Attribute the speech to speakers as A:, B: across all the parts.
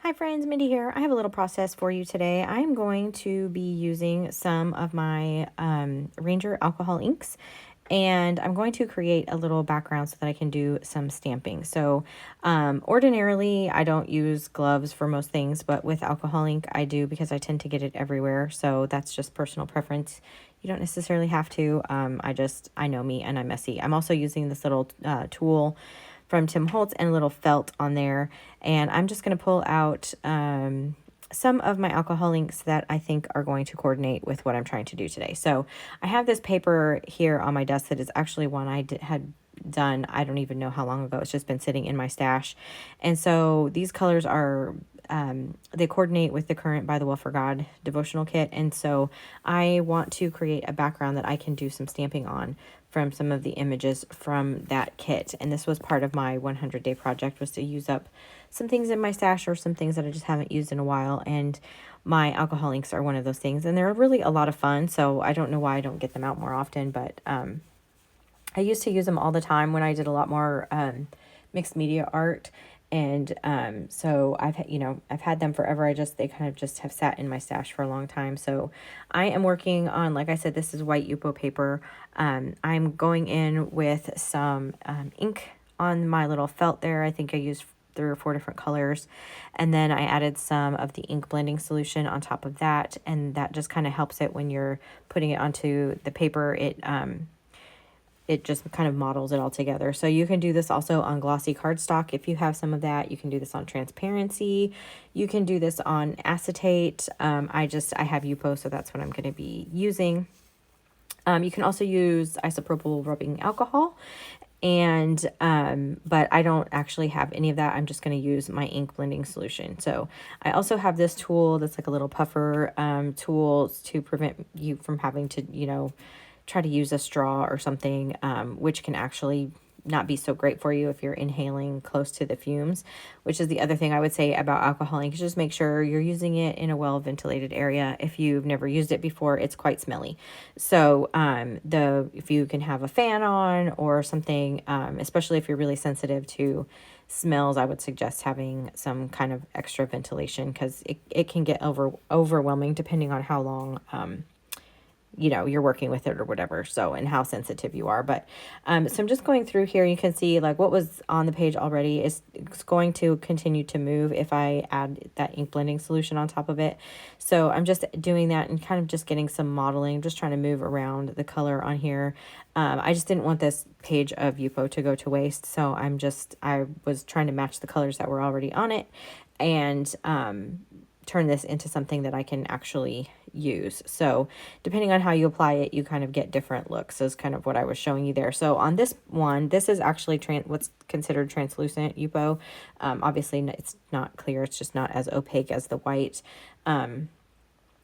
A: Hi friends, Mindy here. I have a little process for you today. I'm going to be using some of my Ranger alcohol inks, and I'm going to create a little background so that I can do some stamping. So ordinarily I don't use gloves for most things, but with alcohol ink I do because I tend to get it everywhere. So that's just personal preference. You don't necessarily have to. I know me and I'm messy. I'm also using this little tool from Tim Holtz and a little felt on there. And I'm just going to pull out some of my alcohol inks that I think are going to coordinate with what I'm trying to do today. So I have this paper here on my desk that is actually one had done, I don't even know how long ago. It's just been sitting in my stash. And so these colors are they coordinate with the current By the Well for God devotional kit. And so I want to create a background that I can do some stamping on from some of the images from that kit. And this was part of my 100-day project, was to use up some things in my stash or some things that I just haven't used in a while. And my alcohol inks are one of those things. And they're really a lot of fun. So I don't know why I don't get them out more often, but I used to use them all the time when I did a lot more mixed media art. And so I've had them forever. They kind of just have sat in my stash for a long time. So I am working on, like I said, this is white Yupo paper. I'm going in with some ink on my little felt there. I think I used 3 or 4 different colors. And then I added some of the ink blending solution on top of that. And that just kind of helps it when you're putting it onto the paper. It just kind of models it all together. So you can do this also on glossy cardstock if you have some of that. You can do this on transparency. You can do this on acetate. I have Yupo, so that's what I'm going to be using. You can also use isopropyl rubbing alcohol. And but I don't actually have any of that. I'm just going to use my ink blending solution. So I also have this tool that's like a little puffer tool to prevent you from having to, try to use a straw or something, which can actually not be so great for you if you're inhaling close to the fumes, which is the other thing I would say about alcohol ink. Just make sure you're using it in a well-ventilated area. If you've never used it before, it's quite smelly. So if you can have a fan on or something, especially if you're really sensitive to smells, I would suggest having some kind of extra ventilation, because it can get overwhelming depending on how long you're working with it or whatever. So, and how sensitive you are. But, so I'm just going through here. You can see like what was on the page already is going to continue to move if I add that ink blending solution on top of it. So I'm just doing that and kind of just getting some modeling, just trying to move around the color on here. I just didn't want this page of Yupo to go to waste. So I was trying to match the colors that were already on it and, turn this into something that I can actually use. So depending on how you apply it, you kind of get different looks, is kind of what I was showing you there. So on this one, this is actually what's considered translucent Yupo. Obviously it's not clear. It's just not as opaque as the white. And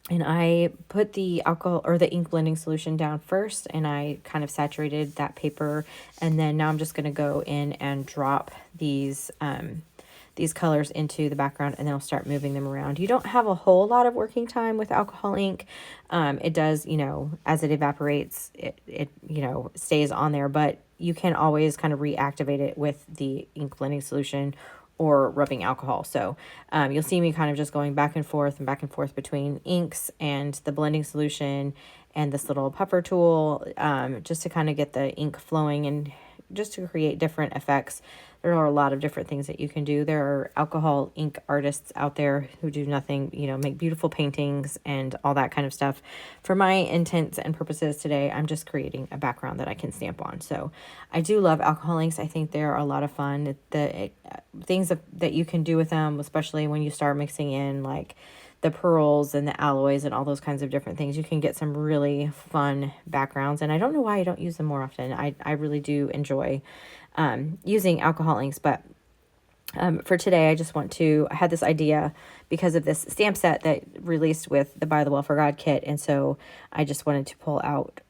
A: I put the alcohol or the ink blending solution down first, and I kind of saturated that paper. And then now I'm just going to go in and drop these colors into the background, and then I'll start moving them around. You don't have a whole lot of working time with alcohol ink. It does, as it evaporates, it stays on there, but you can always kind of reactivate it with the ink blending solution or rubbing alcohol. So you'll see me kind of just going back and forth between inks and the blending solution and this little puffer tool, just to kind of get the ink flowing and just to create different effects. There are a lot of different things that you can do. There are alcohol ink artists out there who do nothing, make beautiful paintings and all that kind of stuff. For my intents and purposes today, I'm just creating a background that I can stamp on. So I do love alcohol inks. I think they're a lot of fun. The things that you can do with them, especially when you start mixing in like the pearls and the alloys and all those kinds of different things, you can get some really fun backgrounds. And I don't know why I don't use them more often. I really do enjoy using alcohol inks, but for today, I had this idea because of this stamp set that released with the By the Well for God kit. And so I just wanted to pull out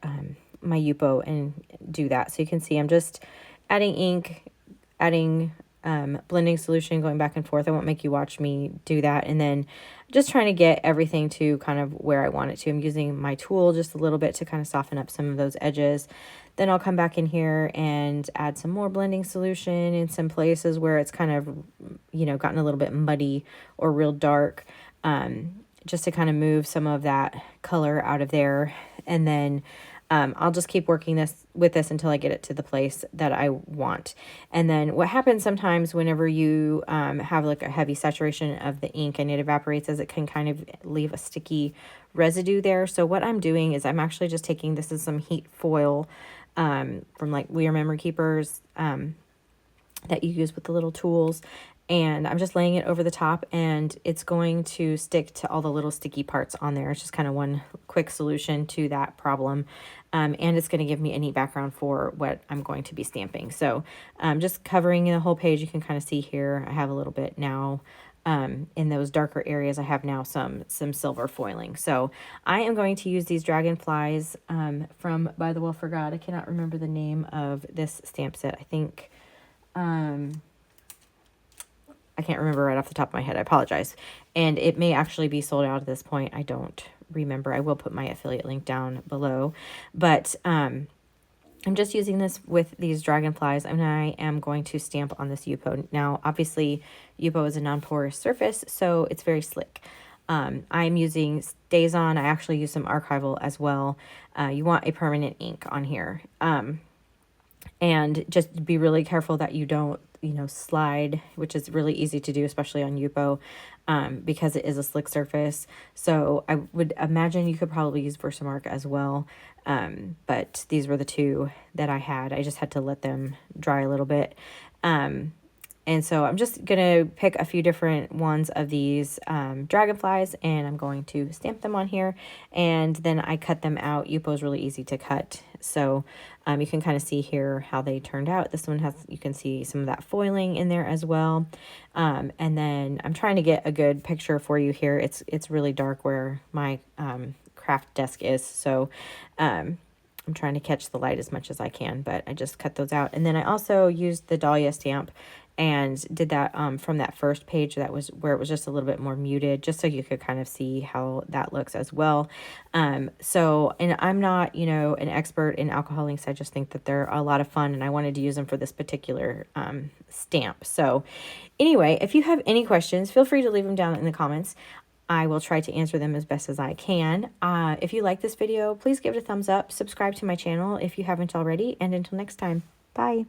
A: my Yupo and do that. So you can see I'm just adding ink, adding blending solution going back and forth. I won't make you watch me do that. And then just trying to get everything to kind of where I want it to. I'm using my tool just a little bit to kind of soften up some of those edges. Then I'll come back in here and add some more blending solution in some places where it's kind of, you know, gotten a little bit muddy or real dark, just to kind of move some of that color out of there. And then I'll just keep working with this until I get it to the place that I want. And then what happens sometimes whenever you have like a heavy saturation of the ink and it evaporates, is it can kind of leave a sticky residue there. So what I'm doing is I'm actually just taking, this is some heat foil from like We Are Memory Keepers that you use with the little tools. And I'm just laying it over the top, and it's going to stick to all the little sticky parts on there. It's just kind of one quick solution to that problem. And it's going to give me a neat background for what I'm going to be stamping. So just covering the whole page, you can kind of see here, I have a little bit now in those darker areas. I have now some silver foiling. So I am going to use these dragonflies from By the Well for God. I cannot remember the name of this stamp set. I think... I can't remember right off the top of my head. I apologize. And it may actually be sold out at this point. I don't remember. I will put my affiliate link down below. But I'm just using this with these dragonflies, and I am going to stamp on this Yupo. Now, obviously, Yupo is a non-porous surface, so it's very slick. I'm using StazOn. I actually use some archival as well. You want a permanent ink on here. And just be really careful that you don't, you know, slide, which is really easy to do, especially on Yupo, because it is a slick surface. So I would imagine you could probably use Versamark as well. But these were the two that I had. I just had to let them dry a little bit. And so I'm just going to pick a few different ones of these dragonflies, and I'm going to stamp them on here. And then I cut them out. Yupo is really easy to cut. So you can kind of see here how they turned out. This one has, you can see some of that foiling in there as well. And then I'm trying to get a good picture for you here. It's really dark where my craft desk is. So I'm trying to catch the light as much as I can, but I just cut those out. And then I also used the Dahlia stamp and did that from that first page that was where it was just a little bit more muted, just so you could kind of see how that looks as well. So, and I'm not, you know, an expert in alcohol inks. I just think that they're a lot of fun, and I wanted to use them for this particular stamp. So anyway, if you have any questions, feel free to leave them down in the comments. I will try to answer them as best as I can. If you like this video, please give it a thumbs up. Subscribe to my channel if you haven't already. And until next time, bye.